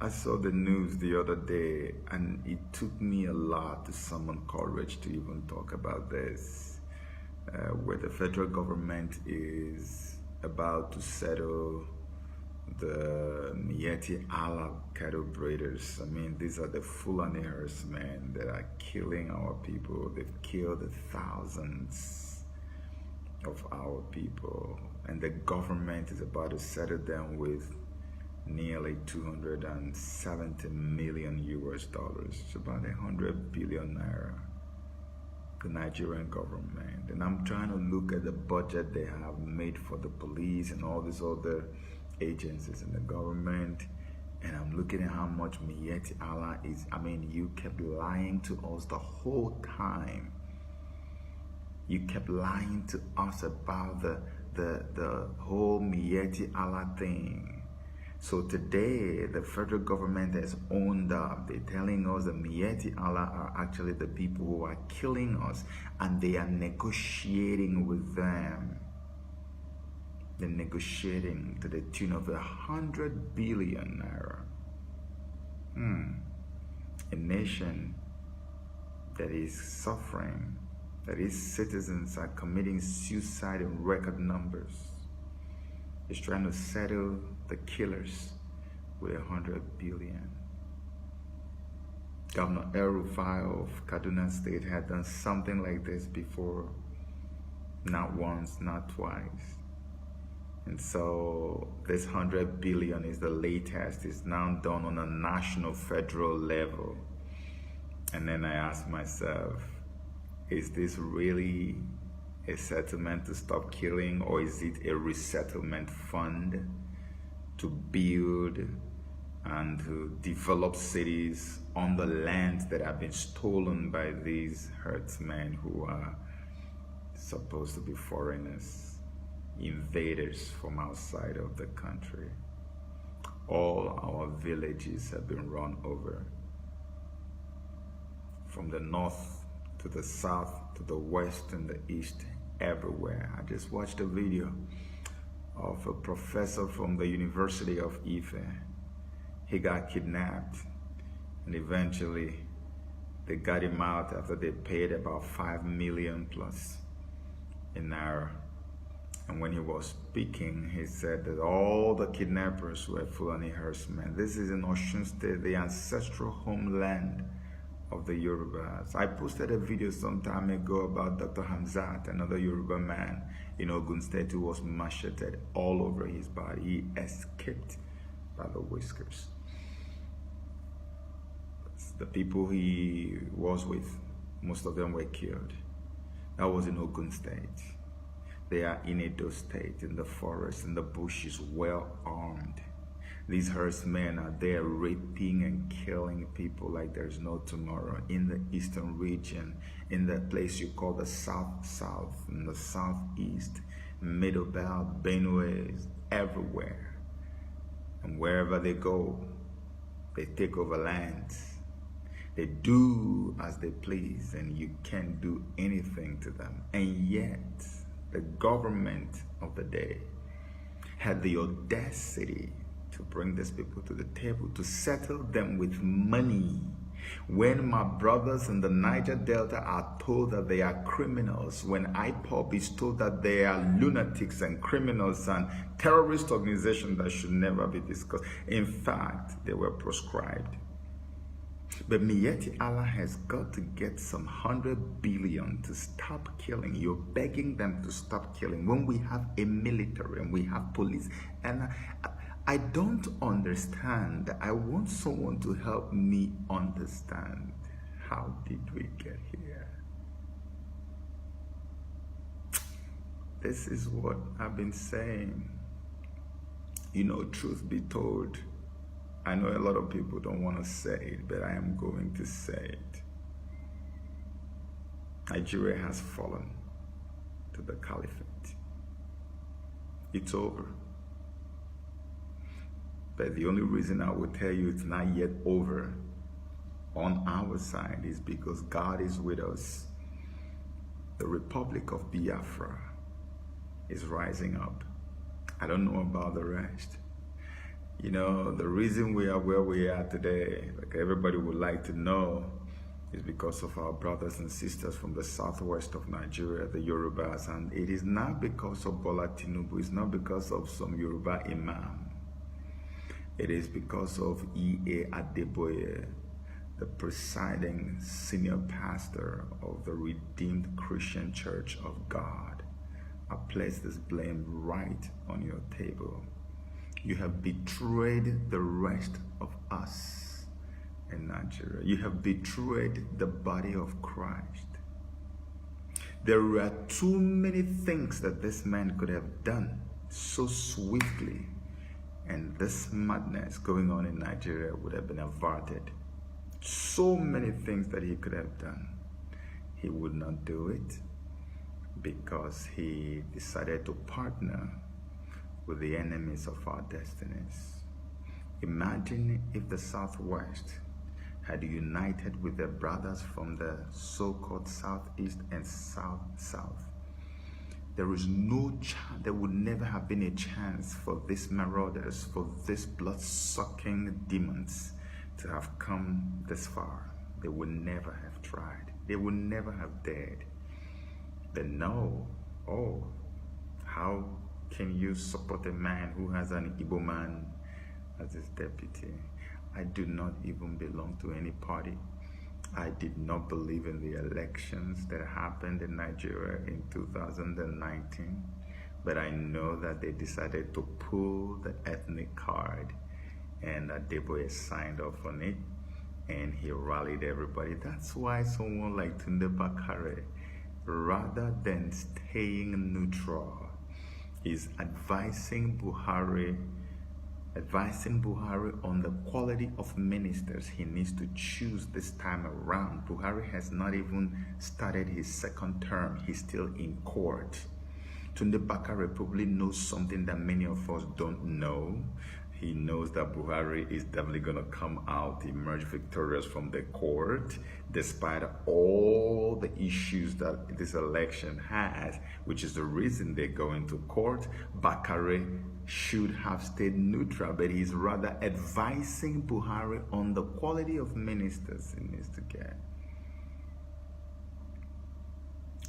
I saw the news the other day, and it took me a lot to summon courage to even talk about this, where the federal government is about to settle the Mieti Allah cattle breeders. I mean, these are the Fulani herdsmen that are killing our people. They've killed thousands of our people, and the government is about to settle them with nearly 270 million US dollars. It's about 100 billion naira. The Nigerian government. And I'm trying to look at the budget they have made for the police and all these other agencies in the government, and I'm looking at how much Mieti Allah is. I mean, you kept lying to us the whole time. You kept lying to us about the whole Mieti Allah thing. So today, the federal government has owned up. They're telling us the Mieti Allah are actually the people who are killing us, and they are negotiating with them. They're negotiating to the tune of 100 billion naira. A nation that is suffering, that its citizens are committing suicide in record numbers, is trying to settle the killers with 100 billion. Governor El-Rufai of Kaduna State had done something like this before, not once, not twice. And so this 100 billion is the latest. It's now done on a national federal level. And then I ask myself, is this really a settlement to stop killing, or is it a resettlement fund to build and to develop cities on the lands that have been stolen by these herdsmen who are supposed to be foreigners, invaders from outside of the country? All our villages have been run over, from the north to the south to the west and the east, everywhere. I just watched a video of a professor from the University of Ife. He got kidnapped, and eventually they got him out after they paid about 5 million plus in naira. And when he was speaking, he said that all the kidnappers were Fulani herdsmen. This is in Osun State, the ancestral homeland of the Yorubas. I posted a video some time ago about Dr. Hamzat, another Yoruba man in Ogun State who was macheted all over his body. He escaped by the whiskers. The people he was with, most of them were killed. That was in Ogun State. They are in Edo State, in the forest, in the bushes, well armed. These herdsmen are there raping and killing people like there's no tomorrow in the eastern region, in that place you call the South, in the southeast, Middle Belt, Benue, everywhere. And wherever they go, they take over lands. They do as they please, and you can't do anything to them. And yet, the government of the day had the audacity to bring these people to the table, to settle them with money. When my brothers in the Niger Delta are told that they are criminals, when IPOB is told that they are lunatics and criminals and terrorist organizations that should never be discussed. In fact, they were proscribed. But Mieti Allah has got to get some 100 billion to stop killing. You're begging them to stop killing when we have a military and we have police. And I don't understand. I want someone to help me understand. How did we get here? This is what I've been saying. You know, truth be told, I know a lot of people don't want to say it, but I am going to say it. Nigeria has fallen to the caliphate. It's over. But the only reason I will tell you it's not yet over on our side is because God is with us. The Republic of Biafra is rising up. I don't know about the rest. You know, the reason we are where we are today, like everybody would like to know, is because of our brothers and sisters from the southwest of Nigeria, the Yorubas. And it is not because of Bola Tinubu, it's not because of some Yoruba imam. It is because of E.A. Adeboye, the presiding senior pastor of the Redeemed Christian Church of God. I place this blame right on your table. You have betrayed the rest of us in Nigeria. You have betrayed the body of Christ. There are too many things that this man could have done so swiftly, and this madness going on in Nigeria would have been averted. So many things that he could have done. He would not do it because he decided to partner with the enemies of our destinies. Imagine if the Southwest had united with their brothers from the so-called Southeast and South. There is no chance, there would never have been a chance for these marauders, for these blood-sucking demons to have come this far. They would never have tried. They would never have dared. But no, oh, how can you support a man who has an Igbo man as his deputy? I do not even belong to any party. I did not believe in the elections that happened in Nigeria in 2019, but I know that they decided to pull the ethnic card, and Adeboye signed off on it, and he rallied everybody. That's why someone like Tunde Bakare, rather than staying neutral, is advising Buhari on the quality of ministers he needs to choose this time around. Buhari has not even started his second term. He's still in court. Tunde Bakare probably knows something that many of us don't know. He knows that Buhari is definitely going to come out, emerge victorious from the court, despite all the issues that this election has, which is the reason they're going to court. Bakare should have stayed neutral, but he's rather advising Buhari on the quality of ministers he needs to get.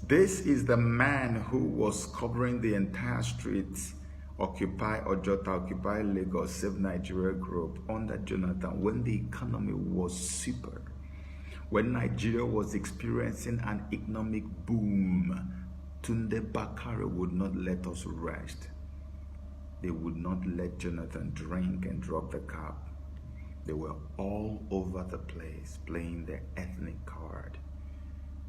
This is the man who was covering the entire streets, Occupy Ojota, Occupy Lagos, Save Nigeria group under Jonathan when the economy was super. When Nigeria was experiencing an economic boom, Tunde Bakare would not let us rest. They would not let Jonathan drink and drop the cup. They were all over the place playing their ethnic card.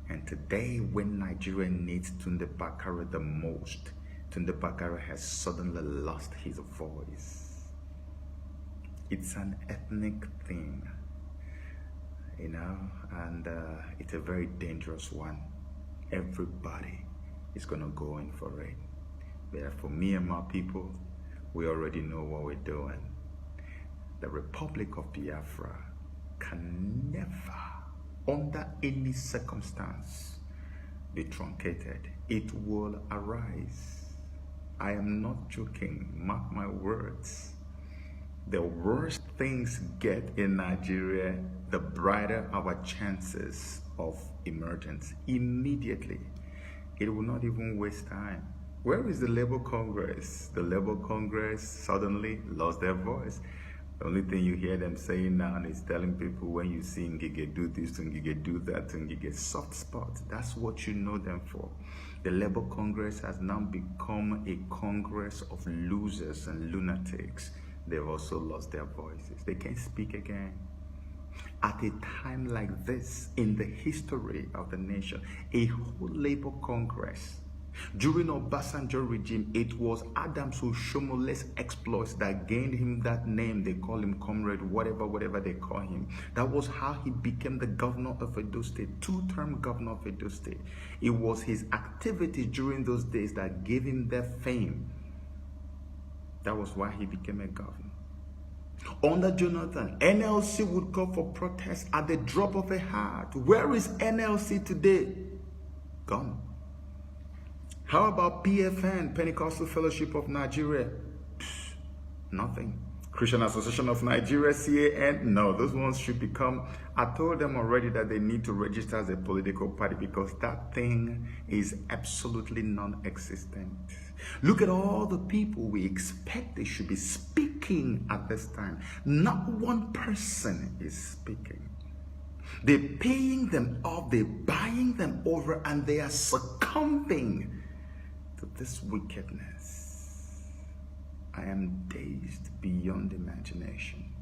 And today, when Nigeria needs Tunde Bakare the most, Tunde Bakare has suddenly lost his voice. It's an ethnic thing, you know, and it's a very dangerous one. Everybody is going to go in for it. But for me and my people, we already know what we're doing. The Republic of Biafra can never, under any circumstance, be truncated. It will arise. I am not joking, mark my words. The worse things get in Nigeria, the brighter our chances of emergence. Immediately, it will not even waste time. Where is the Labour Congress? The Labour Congress suddenly lost their voice. The only thing you hear them saying now is telling people, when you see Ngige do this, Ngige do that, Ngige soft spot. That's what you know them for. The Labour Congress has now become a congress of losers and lunatics. They've also lost their voices. They can't speak again. At a time like this in the history of the nation, a whole Labour Congress. During Obasanjo regime, it was Adams Oshomole's exploits that gained him that name. They call him Comrade, whatever they call him. That was how he became the governor of Edo State, two-term governor of Edo State. It was his activities during those days that gave him their fame. That was why he became a governor. Under Jonathan, NLC would call for protests at the drop of a hat. Where is NLC today? Gone. How about PFN, Pentecostal Fellowship of Nigeria? Psh, nothing. Christian Association of Nigeria, CAN, no, those ones should become, I told them already that they need to register as a political party because that thing is absolutely non-existent. Look at all the people we expect they should be speaking at this time. Not one person is speaking. They're paying them off, they're buying them over, and they are succumbing to this wickedness. I am dazed beyond imagination.